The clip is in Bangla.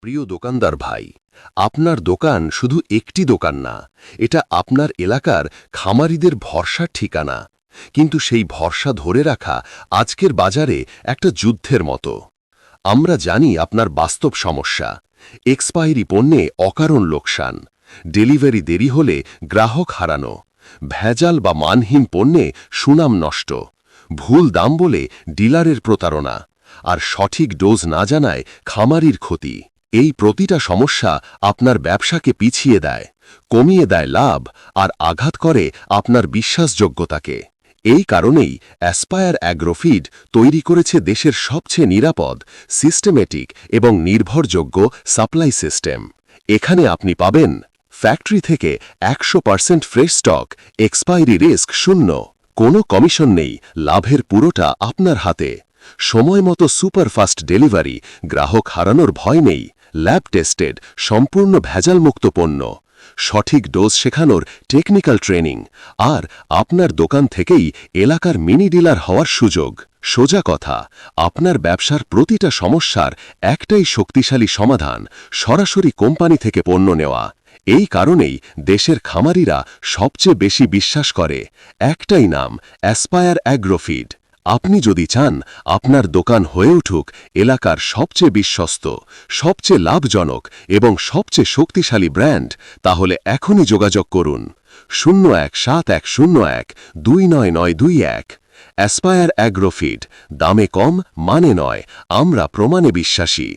প্রিয় দোকানদার ভাই, আপনার দোকান শুধু একটি দোকান না, এটা আপনার এলাকার খামারিদের ভরসার ঠিকানা। কিন্তু সেই ভরসা ধরে রাখা আজকের বাজারে একটা যুদ্ধের মতো। আমরা জানি আপনার বাস্তব সমস্যা, এক্সপায়ারি পণ্যে অকারণ লোকসান, ডেলিভারি দেরি হলে গ্রাহক হারানো, ভেজাল বা মানহীন পণ্যে সুনাম নষ্ট, ভুল দাম বলে ডিলারের প্রতারণা, আর সঠিক ডোজ না জানায় খামারির ক্ষতি। এই প্রতিটা সমস্যা আপনার ব্যবসাকে পিছিয়ে দেয়, কমিয়ে দেয় লাভ, আর আঘাত করে আপনার বিশ্বাসযোগ্যতাকে। এই কারণেই অ্যাসপায়ার অ্যাগ্রোফিড তৈরি করেছে দেশের সবচেয়ে নিরাপদ, সিস্টেমেটিক এবং নির্ভরযোগ্য সাপ্লাই সিস্টেম। এখানে আপনি পাবেন ফ্যাক্টরি থেকে 100% ফ্রেশ স্টক, এক্সপায়ারি রিস্ক শূন্য, কোনো কমিশন নেই, লাভের পুরোটা আপনার হাতে, সময়মতো সুপারফাস্ট ডেলিভারি, গ্রাহক হারানোর ভয় নেই, ল্যাব টেস্টেড সম্পূর্ণ ভেজালমুক্ত পণ্য, সঠিক ডোজ শেখানোর টেকনিক্যাল ট্রেনিং, আর আপনার দোকান থেকেই এলাকার মিনি ডিলার হওয়ার সুযোগ। সোজা কথা, আপনার ব্যবসার প্রতিটা সমস্যার একটাই শক্তিশালী সমাধান, সরাসরি কোম্পানি থেকে পণ্য নেওয়া। এই কারণেই দেশের খামারিরা সবচেয়ে বেশি বিশ্বাস করে একটাই নাম, অ্যাসপায়ার অ্যাগ্রোফিড। আপনি যদি চান আপনার দোকান হয়ে উঠুক এলাকার সবচেয়ে বিশ্বস্ত, সবচেয়ে লাভজনক এবং সবচেয়ে শক্তিশালী ব্র্যান্ড, তাহলে এখনই যোগাযোগ করুন 017101299921। অ্যাসপায়ার অ্যাগ্রোফিড, দামে কম, মানে নয়, আমরা প্রমাণে বিশ্বাসী।